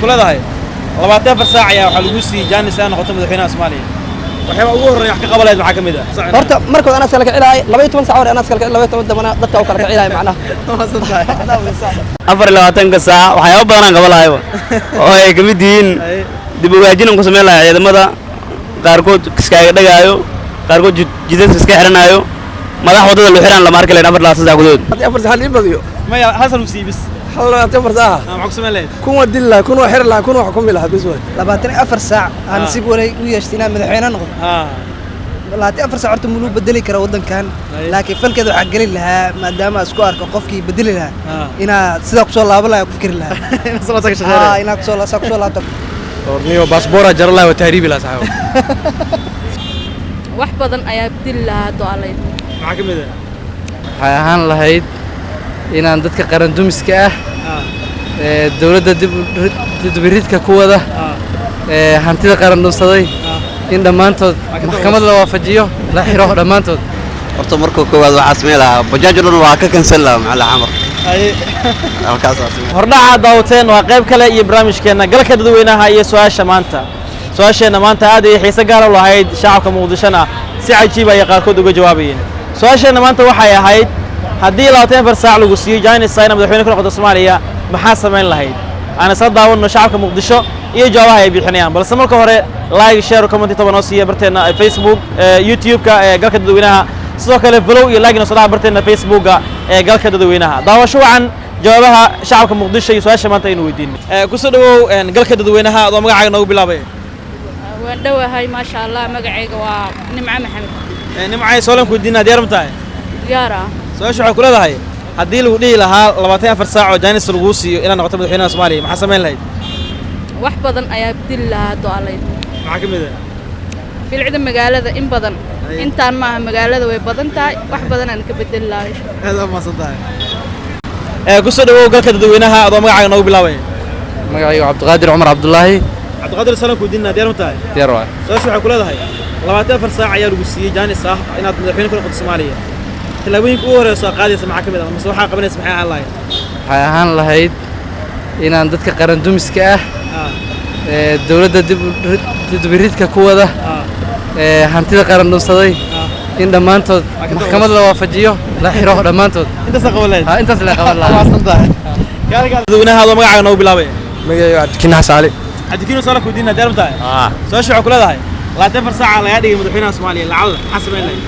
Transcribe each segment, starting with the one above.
kula dahay 24 saac ayaa waxa lagu siiyay Jaanis aan noqoto madaxweynaha Soomaaliya waxyaaba ugu horeeya wax ka qabaleed waxa kamid ah horta markood ana iska kicilay 12 saac ana iska kicilay 12 damana dadka oo kala kicilay macnaha 24 saac waxyaabo badan aan qabalayo oo ay kamid yihiin dib u waajin ku sameeyay ciidamada qaarkood iskaaga dhagaayo qaarkood jidadka iska xiranayo madax wadada loo xiraan la markay 24 saac gudood 4 saac in badiyo ma hasan musiibis hallo 4 saac ma ku sameeyay kuwa dilla kuwa xir la kuwa xukumi laha biswa 24 saac aan si wareey u yeeshtina madaxweynaha noqdo 24 saac horta mulu bedeli kara wadankan laakiin falkeedu waxa gali lahaa maadaama isku arko qofkii bedeli lahaa ina sida ku soo laabalay ku fikir lahaa ina ku soo laabto orniyo passport jarla wa tahriib la saxo wax badan ayaa bedeli lahaa do'aleed waxa kamid ah waxay ahaan lahayd inaan dadka qaran dumiska ah dawladda dib ridka ku wada hantida qaran dhunsaday in dhamaantood maxkamad la waafajiyo la xiro dhamaantood horta markuu koowaad waxa sameeyay bajaajuna waa ka cancel la macalla xamar halkaas hordhaca daawteen waa qayb kale iyo barnaamijkeena galka dadweynaha iyo su'aasha maanta aad ay xiiso gaar ah lahayd shacabka Muqdishona si cajiib ah ay qaarkood uga jawaabayeen su'aasheena maanta waxay ahayd haddii 24 saac lagu siiyo Jaanis Sayna madaxweynaha ka noqdo Soomaaliya maxaa sameyn lahayd ana soo daawano shacabka Muqdisho iyo jawaabaha ay bixinayaan balse marka hore like share comment toban oo siiya barteena Facebook YouTube ka galka dadweynaha sidoo kale follow iyo like soo barteena Facebook ee galka dadweynaha daawasho wacan jawaabaha shacabka Muqdisho iyo su'aasha maanta inuu weydiin ku soo dhawow galka dadweynaha adoo magacaaga noogu bilaabay waan dhawahay ma sha Allah magacayga waa Nimca Maxamed nimcay soolan ku diinaa diyaar ma tahay diyaar ah su'aasha waxa kula dahay haddii lagu dhihi lahaa 24 saac oo Jaanis lagu siiyo inaan noqoto madaxweynaha Soomaaliya maxaa sameyn lahayd wax badan ayaa bedeli lahaa do'aleed waxa kamid ah filcida magaalada in badan intaan ma magaalada way badan tahay wax badan aan ka bedeli lahaa aad ma santahay ku soo dhawow galka dadweynaha adoo magacaaga noogu bilaabay magacayga Cabdiqaadir Umar Cabdullaahi Cabdiqaadir salan ku diinaa diyaar ma tahay diyaar waa su'aasha waxa kula dahay 24 saac ayaa lagu siiyay Jaanis ah inaad madaxweynaha ka noqoto Soomaaliya talaabooyinka ugu horeeya soo qaadaysa maxaa kamid ah mise waxa qabanaysa maxay ahaan lahayd waxay ahaan lahayd inaan dadka qaran dumiska ah dawladda dib ridka ku wada hantida qaran dhunsaday in dhamaantood maxkamad la waafajiyo la xiro dhamaantood intaas qabaleed intaas la qaban lahaa waasantahay dadweynaha adoo magacaaga noogu bilaabay magacayga Cabdikiin Xasaali Cabdikiin soo la ku diinaa diyaar ma tahay su'aasha waxa kula dahay 24 saac laga dhigay madaxweynaha Soomaaliya lacal xasameyn lahayd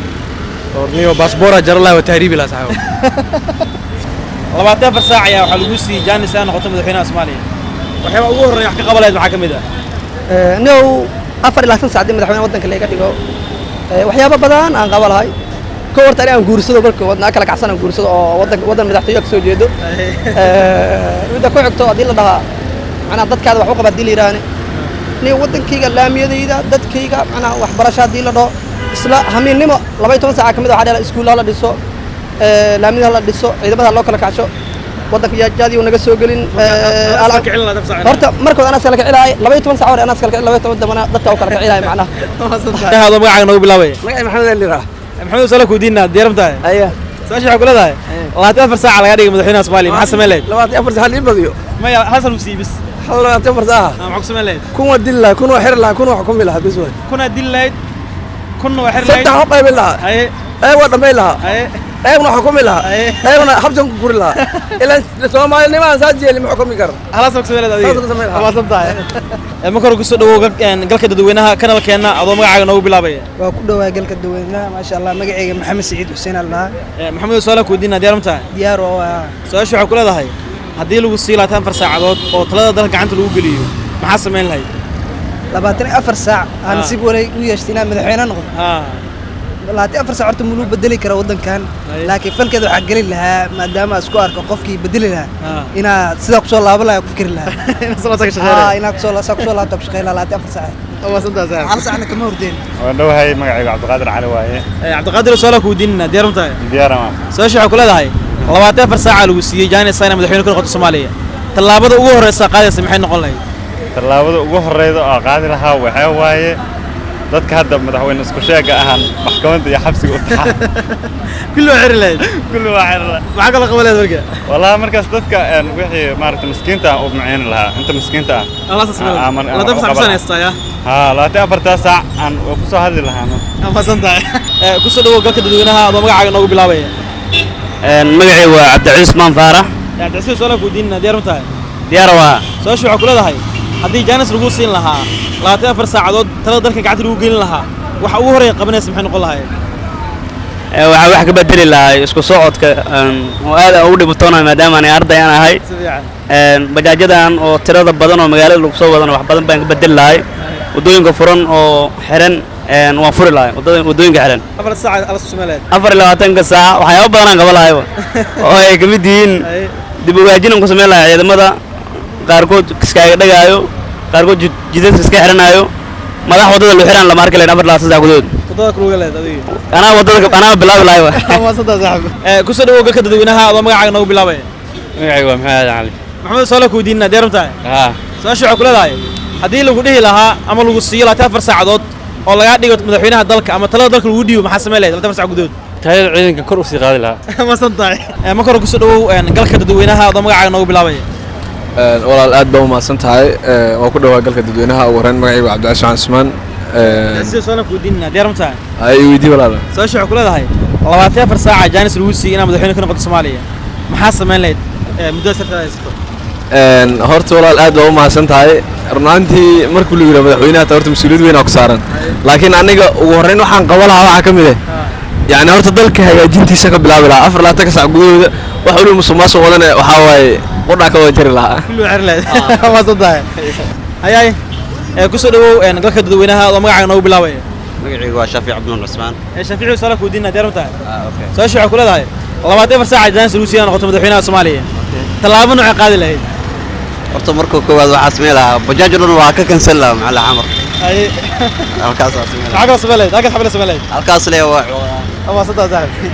orniyo passport jarla wa tahriib la saxo 24 saac ayaa waxa lagu siiyay Jaanis aan noqoto madaxweynaha Soomaaliya waxyaaba ugu horeeya wax ka qabaleed waxa kamid ah no 24 saac madaxweynaha wadanka laga dhigo waxyaaba badan aan qabalahay ka horta aan guursado markii wadna kala kacsan aan guursado oo wadan madaxtooyo ka soo jeedo mid ku xigto hadii la dhahaa macna dadkaada wax u qabad diiliraane ni wadankayga laamiyadayda dadkayga macna wax barasho hadii la dhaho isla hamiinimo 12 saac kamid waxa dhalay iskuul la dhiso laamiyada la dhiso ciidamada loo kala kacsho wadanka jaadi uu naga soo galin horta markood ana iska kicilay 12 saac ana iska kicilay 12 damana dadka oo kala kicilay macna hada magacaaga noogu bilaabay magacay Maxamed Lira maxamed sala ku diinaa diyaar ma tahay aya su'aasha waxa kula dahay 24 saac laga dhigay madaxweynaha Soomaaliya maxaa sameyn lahayd 24 saac in badiyo ma hasan musiibis hallo 24 saac ma ku sameyn lahayd kuwa dilla kuwa xir la kuwa xukumi laha biswa kuna dillayd kuna xir lahayd saddex qayb laha ay waa dhamay laha ayaguna xukumi laha ayaguna xabsan ku guri laha ila Soomaalnimo aan saajiyay lima xukumi karo halas ku sameeyay adiga waasan tahay ma kor ku soo dhawow galka dadweynaha kanalkeena adoo magacaaga noogu bilaabay waa ku dhawaay galka dadweynaha ma sha Allah magacayga Maxamed Saciid Xuseen Allah maxamed sala ku diinaa diyaar ma tahay diyaar waa su'aasha waxa kula dahay haddii lagu sii 24 saacadood oo talada dalka gacanta lagu geliyo maxaa sameyn lahayd 24 saac aan si wareey u yeeshtina madaxweynaha noqdo 24 saac horta mulu bedeli kara wadankan laakiin falkeedu waxa gali lahaa maadaama isku arko qofkii bedeli lahaa ina sida ku soo laabalay ku fikir lahaa ina ku soo laabto ku shaqeyn lahaa 24 saac waasantahay hal saacna kama hordeen waan dhawahay magacayga Cabdiqaadir Cali waaye Cabdiqaadir soo la ku diinaa diyaar ma tahay diyaar ma su'aasha waxa kula dahay 24 saac lagu siiyay Jaanis Sayna madaxweynaha ka noqdo Soomaaliya talaabada ugu horeysa qaadaysa maxay noqon lahayd talaabada ugu horeyda oo qaadi lahaa waxa waaye dadka hadda madaxweyne isku sheega ahaan maxkamadda iyo xabsiga u taxaa kulli waa xiri lahayd kulli waa xirla maxaa kala qaban lahayd marka wallahi markaas dadka wixii maaragtay miskiinta u maceen lahaa inta miskiinta Allah subhanahu la dafsa xabsanaysta ya ha laata afarta saac aan ku soo hadli lahaano ama santaay ku soo dhawo galka dadweynaha adoo magacaaga noogu bilaabaya magacay waa cabdiciis maan faarax yaa cabdiciis soo ku diinna diyaar u tahay diyaar waa su'aashu waxa ku leedahay haddii jaanis lagu siin lahaa 24 saacadood talada dalka gacanta lagu gelin lahaa waxa ugu horeeya qabanaysa maxay noqon lahayd waxaa wax ka bedeli lahaa isku socodka oo aad ugu dhibatoonay maadaama aan arday aan ahay bajaajadan oo tirada badan oo magaalada lagu soo wadana wax badan baan ka bedeli lahay wadooyinka furan oo xiran waan furi lahay wadooyinka xiran 4 saac ala Soomaaliyeed 24 saac waxyaabo badan aan qaban lahay oo ay ka mid yihiin dib u waajin ku sameyn lahay ciidamada qaarkood iskaaga dhagaayo qaarkood jidadka iska xiranayo madax wadada loo xiran la markay 24 saac gudood wadada kuluga leedahay anaa bilaabi lahay ama sada saaxib ku soo dhawo galka dadweynaha adoo magacaaga noogu bilaabaya magacay waa maxamed cali maxamed soo ku diinna diyaar u tahay su'aashu waxa ku leedahay haddii lagu dhihi lahaa ama lagu siiyo 24 saacadood oo laga dhigo madaxweynaha dalka ama talada dalka lagu dhiibo maxaa sameyn lahayd 24 saac gudood tayada ciidanka kor u sii qaadi lahaa ma santaay ma kor ku soo dhawo galka dadweynaha adoo magacaaga noogu bilaabaya walaal aad baa u mahadsan tahay waa ku dhawaa galka dadweynaha ugu horreyn magacaygu cabdicashaan cusmaan sidoo soo ku diinna diyaar u tahay ay weydii walaal su'aashu waxa ku leedahay 24 saac jaanis lagu siiyo inaad madaxweyne ka noqoto Soomaaliya maxaa sameyn lahayd muddo sarta haysto horta walaal aad baa u mahadsan tahay runaantii markuu la yiraahdo madaxweynaha horta mas'uuliyad weyn oo ku saaran laakiin aniga ugu horreyn waxaan qaban lahaa waxa kamid ah yani horta dalka hagaajintiisa ka bilaabi lahaa 24 saac gudahooda wax wali musuqmaasuq wadana waxa waaye qodha ka wada jiri lahaa kullu xir lahayd ma santahay hayay ku soo dhawo galka dadweynaha oo magacaaga noogu bilaabaya magacaygu waa Shaafic Abdullah Usmaan Shaafici soo ku diinna diyaar u tahay su'aashu waxa ku leedahay 24 saac jaanis lagu siiyo noqoto madaxweynaha Soomaaliya talaabo nooc qaadi lahayd horta markuu koowaad waxa sameeyay lahaa bajaajuna waa ka cancel la macalla xamar ay halkaas sameeyay halkaas sameeyay halkaas sameeyay halkaas leeyahay ama sada saaxib